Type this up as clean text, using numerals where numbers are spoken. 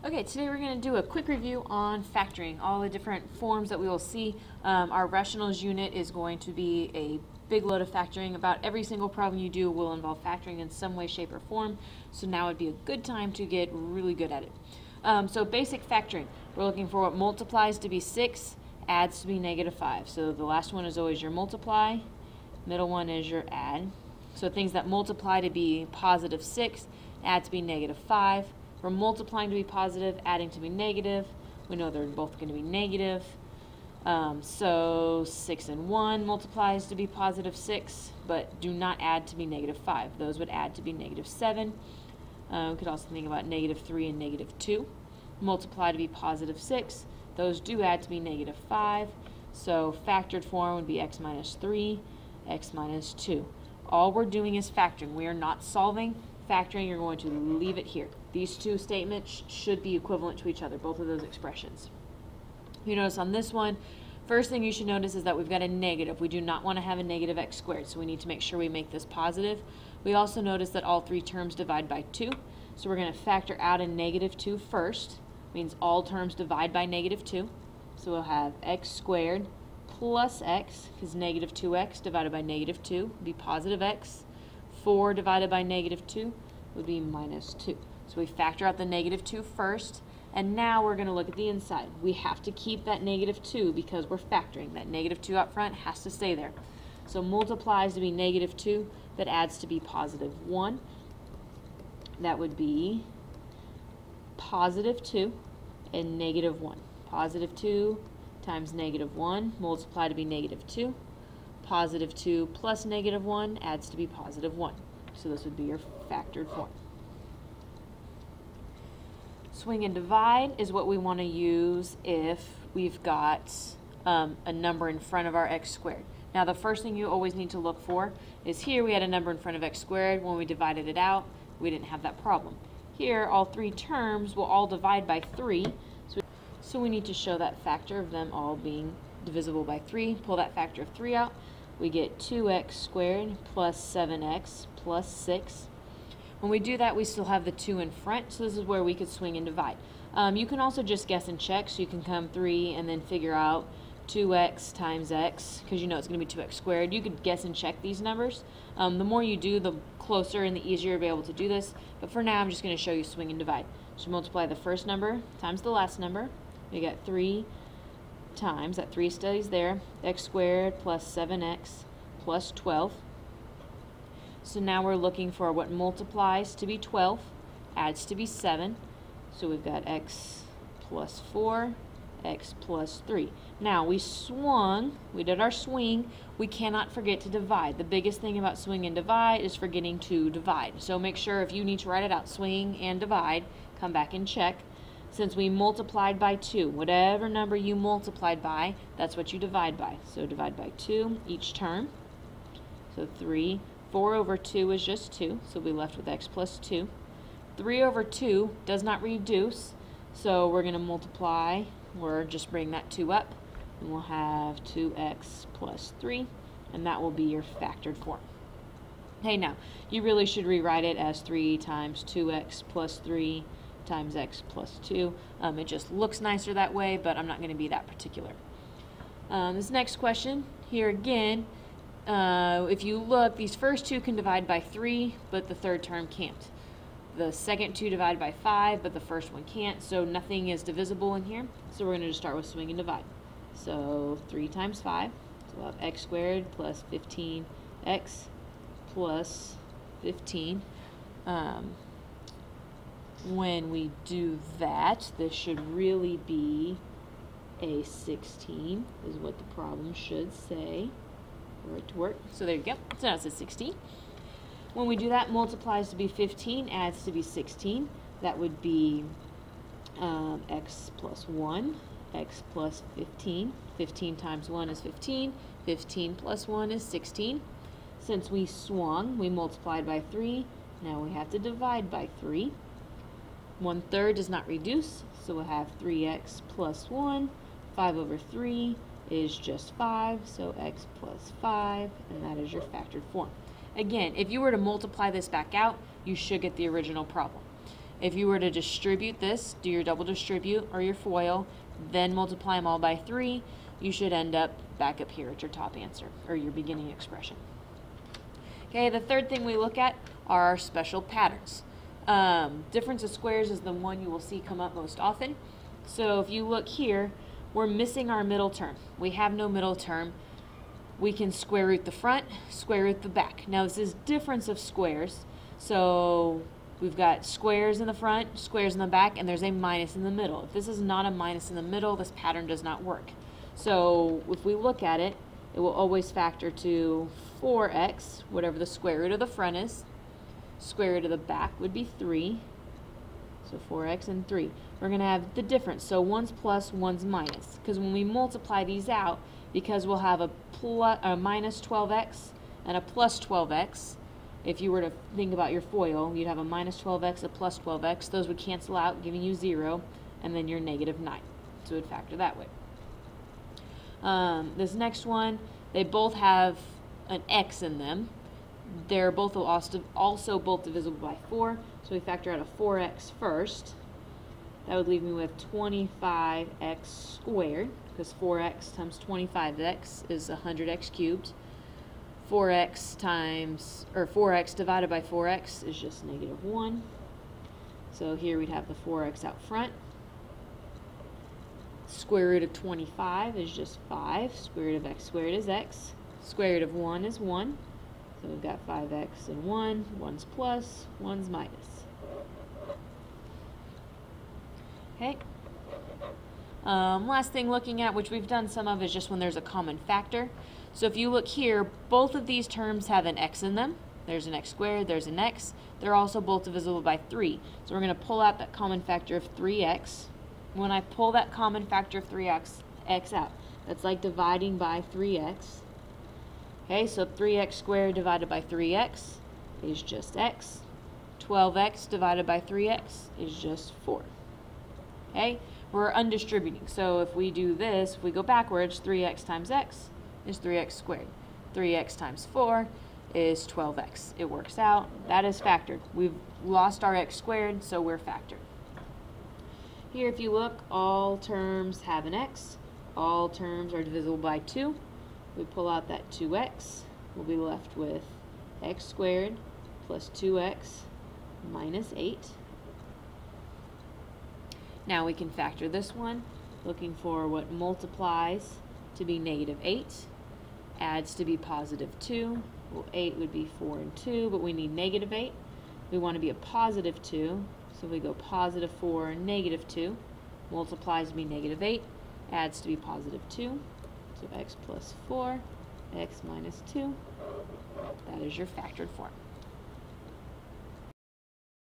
Okay, today we're going to do a quick review on factoring, all the different forms that we will see. Our rationals unit is going to be a big load of factoring. About every single problem you do will involve factoring in some way, shape, or form, so now would be a good time to get really good at it. So basic factoring, we're looking for what multiplies to be 6, adds to be -5. So the last one is always your multiply, middle one is your add. So things that multiply to be +6, add to be -5. We're multiplying to be positive, adding to be negative. We know they're both going to be negative. So 6 and 1 multiplies to be +6, but do not add to be -5. Those would add to be -7. We could also think about -3 and -2. Multiply to be +6. Those do add to be -5. So factored form would be x minus 3, x minus 2. All we're doing is factoring. We are not solving. Factoring, you're going to leave it here. These two statements should be equivalent to each other, both of those expressions. You notice on this one, first thing you should notice is that we've got a negative. We do not want to have a negative x squared, so we need to make sure we make this positive. We also notice that all three terms divide by 2, so we're going to factor out a -2 first. Means all terms divide by -2. So we'll have x squared plus x, because -2x divided by -2 would be +x. 4 divided by -2 would be -2. So we factor out the -2 first, and now we're going to look at the inside. We have to keep that -2 because we're factoring. That -2 up front has to stay there. So multiplies to be -2, that adds to be +1. That would be +2 and -1. +2 times -1, multiply to be -2. +2 plus -1 adds to be +1. So this would be your factored form. Swing and divide is what we want to use if we've got a number in front of our x squared. Now the first thing you always need to look for is here we had a number in front of x squared. When we divided it out, we didn't have that problem. Here all three terms will all divide by 3. So we need to show that factor of them all being divisible by 3. Pull that factor of 3 out. We get 2x squared plus 7x plus 6. When we do that, we still have the 2 in front, so this is where we could swing and divide. You can also just guess and check, so you can come 3 and then figure out 2x times x, because you know it's going to be 2x squared. You could guess and check these numbers. The more you do, the closer and the easier you'll be able to do this. But for now, I'm just going to show you swing and divide. So multiply the first number times the last number. We got 3 times, that 3 stays there, x squared plus 7x plus 12. So now we're looking for what multiplies to be 12, adds to be 7. So we've got x plus 4, x plus 3. Now we swung, we did our swing, we cannot forget to divide. The biggest thing about swing and divide is forgetting to divide. So make sure if you need to write it out, swing and divide, come back and check. Since we multiplied by 2, whatever number you multiplied by, that's what you divide by. So divide by 2 each term. So 4 over 2 is just 2, so we'll be left with x plus 2. 3 over 2 does not reduce, so we're going to multiply, or just bring that 2 up, and we'll have 2x plus 3, and that will be your factored form. Hey, now, you really should rewrite it as 3 times 2x plus 3 times x plus 2. It just looks nicer that way, but I'm not going to be that particular. This next question, here again, if you look, these first two can divide by 3, but the third term can't. The second two divide by 5, but the first one can't, so nothing is divisible in here. So we're going to just start with swing and divide. So 3 times 5, so we'll have x squared plus 15x plus 15. When we do that, this should really be a 16, is what the problem should say. For it to work. So there you go. So now it says 16. When we do that, multiplies to be 15, adds to be 16. That would be x plus 1, x plus 15. 15 times 1 is 15. 15 plus 1 is 16. Since we swung, we multiplied by 3. Now we have to divide by 3. 1/3 does not reduce, so we'll have 3x plus 1. 5 over 3 is just 5, so x plus 5, and that is your factored form. Again, if you were to multiply this back out, you should get the original problem. If you were to distribute this, do your double distribute or your FOIL, then multiply them all by 3, you should end up back up here at your top answer, or your beginning expression. Okay, the third thing we look at are our special patterns. Difference of squares is the one you will see come up most often. So if you look here, we're missing our middle term. We have no middle term. We can square root the front, square root the back. Now this is difference of squares. So we've got squares in the front, squares in the back, and there's a minus in the middle. If this is not a minus in the middle, this pattern does not work. So if we look at it, it will always factor to 4x, whatever the square root of the front is. Square root of the back would be 3. So 4x and 3. We're going to have the difference. So one's plus, one's minus. Because when we multiply these out, because we'll have a minus 12x and a plus 12x, if you were to think about your FOIL, you'd have a minus 12x, a plus 12x. Those would cancel out, giving you 0, and then your negative 9. So it would factor that way. This next one, they both have an x in them. They're both also both divisible by 4, so we factor out a 4x first. That would leave me with 25x squared, because 4x times 25x is 100x cubed. 4x divided by 4x is just negative 1. So here we'd have the 4x out front. Square root of 25 is just 5. Square root of x squared is x. Square root of 1 is 1. So we've got 5x and 1. One's plus, one's minus. Okay. Last thing looking at, which we've done some of, is just when there's a common factor. So if you look here, both of these terms have an x in them. There's an x squared, there's an x. They're also both divisible by 3. So we're going to pull out that common factor of 3x. When I pull that common factor of 3x out, that's like dividing by 3x. Okay, so 3x squared divided by 3x is just x. 12x divided by 3x is just 4. Okay, we're undistributing. So if we do this, if we go backwards, 3x times x is 3x squared. 3x times 4 is 12x. It works out. That is factored. We've lost our x squared, so we're factored. Here, if you look, all terms have an x. All terms are divisible by 2. We pull out that 2x. We'll be left with x squared plus 2x minus 8. Now we can factor this one, looking for what multiplies to be negative 8, adds to be positive 2. Well, 8 would be 4 and 2, but we need negative 8. We want to be a positive 2, so we go positive 4, negative 2, multiplies to be negative 8, adds to be positive 2. So x plus 4, x minus 2. That is your factored form.